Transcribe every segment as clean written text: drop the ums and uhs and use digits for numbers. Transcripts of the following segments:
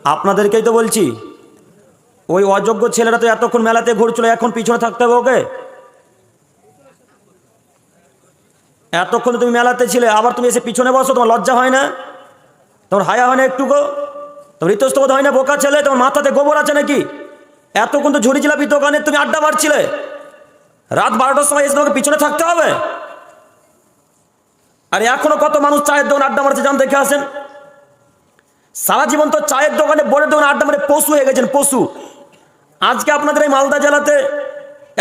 আপনাদেরকেই তো বলছি, ওই অযোগ্য ছেলেরা তো এতক্ষণ মেলাতে ঘুরছিল, এখন পিছনে থাকতে হবে ওকে? এতক্ষণ তুমি মেলাতে ছিলে, আবার তুমি এসে পিছনে বসো, তোমার লজ্জা হয় না? তোমার হায়া হয় না একটুকু? তোমার ইতস্তবোধ হয় না? বোকা ছেলে, তোমার মাথাতে গোবর আছে নাকি? এতক্ষণ তো ঝুড়ি জিলাপি দোকানে তুমি আড্ডা মারছিলে, রাত 12টার সময় এসে তোমাকে পিছনে থাকতে হবে? আর এখনো কত মানুষ চায়ের দোকানে আড্ডা মারছে যান দেখে আসেন। সারা জীবন তো চায়ের দোকানে, বোর্ডের দোকানে আড্ডা মারে পশু হয়ে গেছেন, পশু। আজকে আপনাদের এই মালদা জেলাতে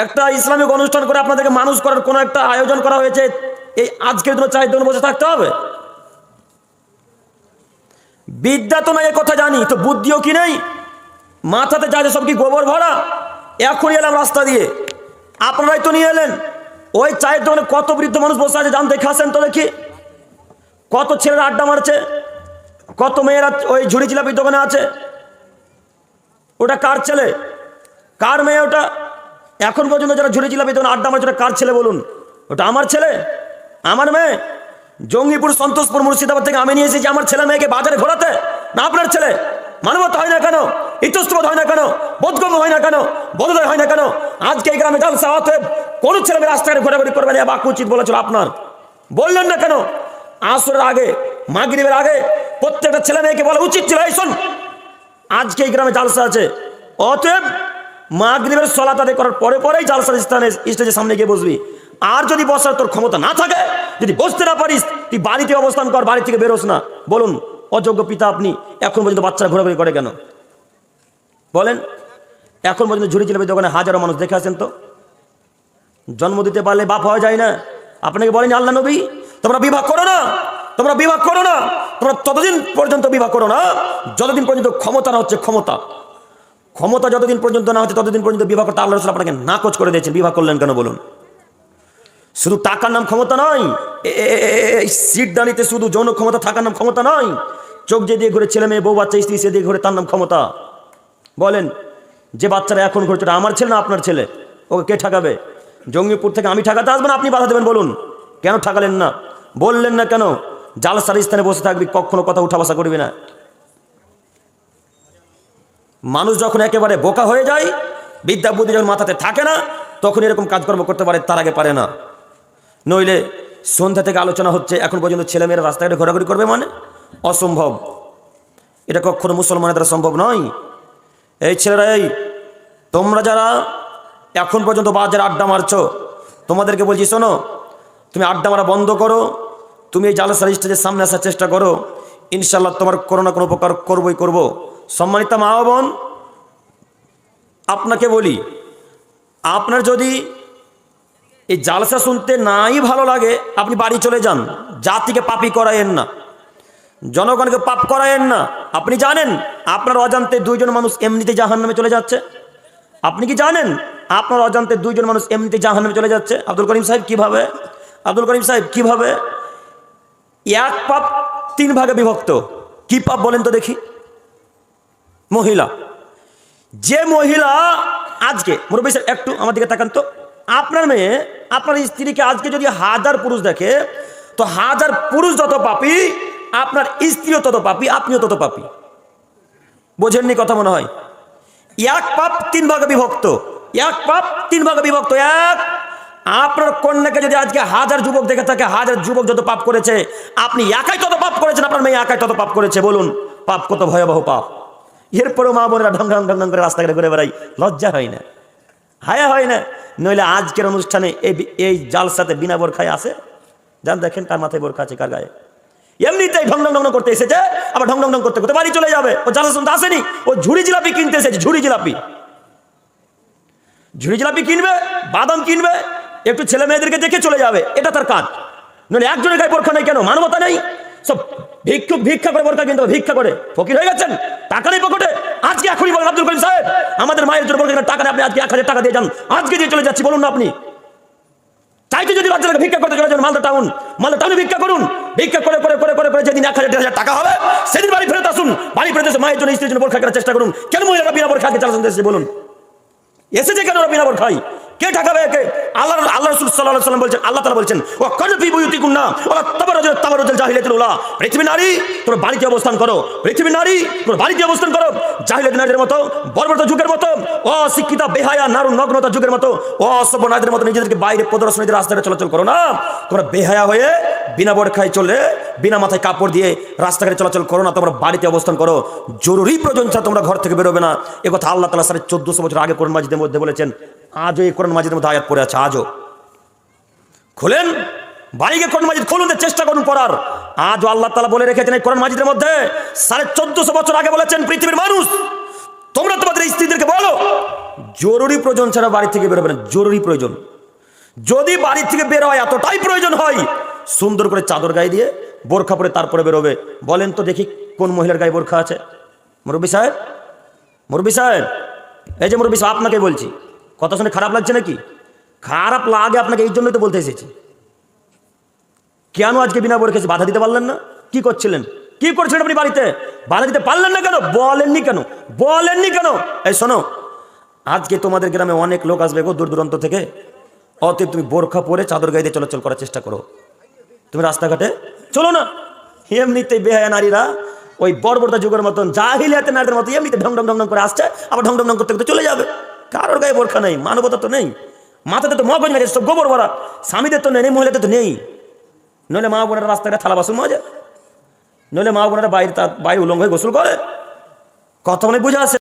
একটা ইসলামিক অনুষ্ঠান করে আপনাদেরকে মানুষ করার কোনো একটা আয়োজন করা হয়েছে, এই আজকের দিনে চায়ের দোকানে বসে থাকতে হবে? বিদ্যা তো নাই এ কথা জানি, তো বুদ্ধিও কি নেই? মাথাতে যা সব কি গোবর ভরা? এখনই এলাম রাস্তা দিয়ে, আপনারাই তো নিয়ে এলেন। ওই চায়ের দোকানে কত বৃদ্ধ মানুষ বসে আছে যান দেখে আসেন তো দেখি। কত ছেলেরা আড্ডা মারছে, কত মেয়েরা ওই ঝুড়ি জিলাপির দোকানে আছে। ওটা কার ছেলে, কার মেয়ে ওটা? এখন পর্যন্ত যারা ঝুড়ি জিলাপির দোকানে আড্ডা মারছে ওটা কার ছেলে বলুন? ওটা আমার ছেলে, আমার মেয়ে? জঙ্গিপুর, সন্তোষপুর, মুর্শিদাবাদ থেকে আমি নিয়ে এসেছি আমার ছেলে মেয়েকে বাজারে ঘোরাতে? না আপনার ছেলে? মানবতা হয় না কেন? ইতস্তবোধ হয় না কেন? বোধগম্য হয় না কেন? বোধোদয় হয় না কেন? আজকে এই গ্রামে জালসা হতে কোনো ছেলে মেয়ে রাস্তায় ঘোরাঘুরি করবে না, বাক উচিত বলেছিল আপনার, বললেন না কেন? আসরের আগে, মাগরিবের আগে প্রত্যেকটা ছেলে মেয়েকে বলা উচিত ছিল, এই শোন আজকে এই গ্রামে জালসা আছে, অতএব মাগরিবের সালাত আদায় করার পরে পরেই জালসার স্থানে স্টেজের সামনে গিয়ে বসবি। আর যদি বসার তোর ক্ষমতা না থাকে, যদি বসতে না পারিস, তুই বাড়িতে অবস্থান কর, বাড়ি থেকে বেরোস না। বলুন অযোগ্য পিতা আপনি, এখন পর্যন্ত বাচ্চারা ঘোরাঘুরি করে কেন বলেন? এখন পর্যন্ত ঝুড়ি জিলাপির দোকানে হাজারো মানুষ দেখে আসেন তো। জন্ম দিতে পারলে বাপ হওয়া যায় না? আপনাকে বলেনি আল্লাহ নবী তোমরা বিবাহ করো না, তোমরা বিবাহ করো না, তোমরা ততদিন পর্যন্ত বিবাহ করো না যতদিন পর্যন্ত ক্ষমতা না হচ্ছে, ক্ষমতা ক্ষমতা যতদিন পর্যন্ত না হচ্ছে ততদিন পর্যন্ত বিবাহ করতে আল্লাহ রাসূল আপনাকে নাকচ করে দিয়েছেন। বিবাহ করলেন কেন বলুন? শুধু টাকার নাম ক্ষমতা নয়, এই সিট দাঁড়িতে শুধু যৌন ক্ষমতা থাকার নাম ক্ষমতা নয়। চোখ যে দিয়ে ঘুরে ছেলে মেয়ে, বউ বাচ্চা, স্ত্রী সে দিয়ে ঘুরে, তার নাম ক্ষমতা। বলেন যে বাচ্চারা এখন ঘুরছে ওটা আমার ছেলে না আপনার ছেলে? ওকে কে ঠকাবে? জঙ্গিপুর থেকে আমি ঠকাতে আসবো না আপনি বাধা দেবেন? বলুন কেন ঠকালেন না? বললেন না কেন জালসার স্থানে বসে থাকবি, কখনো কথা উঠা বসা করবি না? মানুষ যখন একেবারে বোকা হয়ে যায়, বিদ্যা বুদ্ধি যখন মাথাতে থাকে না, তখন এরকম কাজকর্ম করতে পারে, তার আগে পারে না। নইলে সন্ধ্যা থেকে আলোচনা হচ্ছে, এখন পর্যন্ত ছেলেমেয়েরা রাস্তাঘাটে ঘোরাঘুরি করবে মানে অসম্ভব। এটা কখনো মুসলমানের দ্বারা সম্ভব নয়। এই ছেলেরা, এই তোমরা যারা এখন পর্যন্ত বাজারে আড্ডা মারছো, তোমাদেরকে বলছি শোনো, তুমি আড্ডা মারা বন্ধ করো, তুমি এই জালসার স্টেজের সামনে আসার চেষ্টা করো, ইনশাল্লাহ তোমার কোনো না কোনো উপকার করবই করব। সম্মানিত মা ও বোন, আপনাকে বলি, আপনার যদি এই জালসা শুনতে নাই ভালো লাগে, আপনি বাড়ি চলে যান। জাতিকে পাপী করায়েন না, জনগণকে পাপ করায়েন না। আপনি জানেন আপনার অজান্তে 2 জন মানুষ এমনিতে জাহান্নামে চলে যাচ্ছে? আপনি কি জানেন আপনার অজান্তে 2 জন মানুষ এমনিতে জাহান্নামে চলে যাচ্ছে? আব্দুল করিম সাহেব কিভাবে? আব্দুল করিম সাহেব কিভাবে? 1 পাপ 3 ভাগে বিভক্ত। কি পাপ বলেন তো দেখি? মহিলা। যে মহিলা আজকে, মুরব্বী সাহেব একটু আমার দিকে তাকান তো, আপনার মেয়ে, আপনার স্ত্রীকে আজকে যদি 1000 পুরুষ দেখে, তো 1000 পুরুষ যত পাপী, আপনার স্ত্রীও তত পাপী, আপনিও তত পাপী। বোঝেননি কথা মনে হয়? 1 পাপ 3 ভাগে বিভক্ত। 1 পাপ 3 ভাগে বিভক্ত। 1, আপনার কন্যাকে যদি আজকে 1000 যুবক দেখে থাকে, 1000 যুবক যত পাপ করেছে, আপনি একাই তত পাপ করেছেন, আপনার মেয়ে একাই তত পাপ করেছে। বলুন পাপ কত ভয়াবহ পাপ। এরপরেও মা বোনেরা ঢং ঢং ঢং ঢং করে রাস্তাঘাটে ঘুরে বেড়াই, লজ্জা হয় না, হায়া হয় না? নইলে আজকের অনুষ্ঠানে এই জালসাতে বিনা বোরখায় আসে? যান দেখেন কার মাথায় বোরখা আছে, কার গায়ে। এমনিতেই ঢং ঢং ঢং করতে এসেছে, আবার ঢং ঢং ঢং করতে করতে বাড়ি চলে যাবে। ও জালসা শুনতে আসেনি, ও ঝুড়ি জিলাপি কিনতে এসেছে। ঝুড়ি জিলাপি, ঝুড়ি জিলাপি কিনবে, বাদাম কিনবে, একটু ছেলে মেয়েদেরকে দেখে চলে যাবে, এটা তার কাজ। নইলে একজনের গায়ে বোরখা নেই কেন? মানবতা নেই? সব ভিক্ষুক ভিক্ষা করে বোরখা কিনতে হবে, ভিক্ষা করে। ফকির হয়ে গেছেন, টাকা নেই পকেটে। আজকে এখনই বলেন আব্দুল করিম সাহেব, আমাদের মায়ের জন্য বোরখা টাকা নেই, আপনি আজকে 1000 টাকা দিয়ে যান, আজকে দিয়ে চলে যাচ্ছি। বলুন না আপনি চাইতে যদি বাচ্চাকে ভিক্ষা করতে চলে যান মালদা টাউনে ভিক্ষা করুন। ভিক্ষা করে করে করে করে করে যেদিন 1000 টাকা হবে, সেদিন বাড়ি ফেরত আসুন। বাড়ি ফেরত এসে মায়ের জন্য, স্ত্রীর জন্য বোরখা কেনার চেষ্টা করুন। কেন মহিলারা বিনা বোরখাকে চালাতে এসেছে বলুন? এসেছে কেন ওরা বিনা বোরখাই? কে ঠকাবে একে? আল্লাহ রাসূল সাল্লাল্লাহু আলাইহি ওয়াসাল্লাম বলছেন, আল্লাহ তাআলা বলছেন, ওয়া কারফি বুয়ুতিকুন্না ওয়া তাবাররুজাল জাহিলিয়াতুল উলা। পৃথিবীর নারী তোমরা বাড়িতে অবস্থান করো, পৃথিবীর নারী তোমরা বাড়িতে অবস্থান করো, জাহিলিয়াতের নারীদের মতো, বর্বরতা যুগের মতো, অশিক্ষিতা বেহায়া নারী নগ্নতা যুগের মতো, অসভ্য নারীদের মতো নিজেদেরকে বাইরে প্রদর্শনীতে রাস্তায় চলাচল করো না। তোমরা বেহায়া হয়ে বিনা বোরখায় চলে, বিনা মাথায় কাপড় দিয়ে রাস্তাঘাটে চলাচল করো না। তোমরা বাড়িতে অবস্থান করো, জরুরি প্রয়োজন ছাড়া তোমরা ঘর থেকে বেরোবে না। এ কথা আল্লাহ তাআলা 1450 বছর আগে কোরআন মাজিদের মধ্যে বলেছেন। আজও এই কোরআন মাজিদের মধ্যে আয়াত পড়ে আছে। আজও খুলেন, বাড়িকে কোরআন মাজিদ খুলুন, চেষ্টা করুন পড়ার। আজও আল্লাহ তাআলা বলে রেখেছেন এই কোরআন মাজিদের মধ্যে, 1450 বছর আগে বলেছেন, পৃথিবীর মানুষ তোমরা তোমাদের স্ত্রীদেরকে বলো জরুরি প্রয়োজন ছাড়া বাড়ি থেকে বেরোবে না। জরুরি প্রয়োজন, যদি বাড়ি থেকে বের হয় এতটাই প্রয়োজন হয়, সুন্দর করে চাদর গায়ে দিয়ে বোরখা পরে তারপরে বেরোবে। বলেন তো দেখি কোন মহিলার গায়ে বোরখা আছে? মুরব্বী সাহেব, মুরব্বী সাহেব, এই যে মুরব্বী সাহেব, আপনাকে বলছি, কথা শুনে খারাপ লাগছে নাকি? খারাপ লাগে আপনাকে, এই জন্যই তো বলতে এসেছি। কেন আজকে বিনা বোরখায় বাধা দিতে পারলেন না? কি করছিলেন, কি করছিলেন আপনি বাড়িতে? বাধা দিতে পারলেন না কেন? বলেননি কেন? বলেননি কেন? এই শোনো, আজকে তোমাদের গ্রামে অনেক লোক আসবে গো দূর দূরান্ত থেকে। অতএব তুমি বোরখা পরে চাদর গায়ে দিয়ে চলাচল করার চেষ্টা করো। তুমি রাস্তাঘাটে চলো না। এমনিতেই বেহায়া নারীরা ওই বর্বরতা যুগের মতন, জাহিলিয়াতের নারীদের মতো এমনিতে ঢং ঢং ঢং ঢং করে আসছে, আবার ঢং ঢং ঢং করতে করতে চলে যাবে। কারোর গায়ে বোরখা নেই, মানবতা তো নেই, মাথাতে তো মগজ মেরেছে সব গোবর ভরা। স্বামীদের তো নেই, মহিলাদের তো নেই। নইলে মা বোনেরা রাস্তাঘাটে থালা বাসন মজা, নইলে মা বোনেরা বাইরে উলঙ্গ হয়ে গোসল করে। কথা অনেক বুঝে আসে।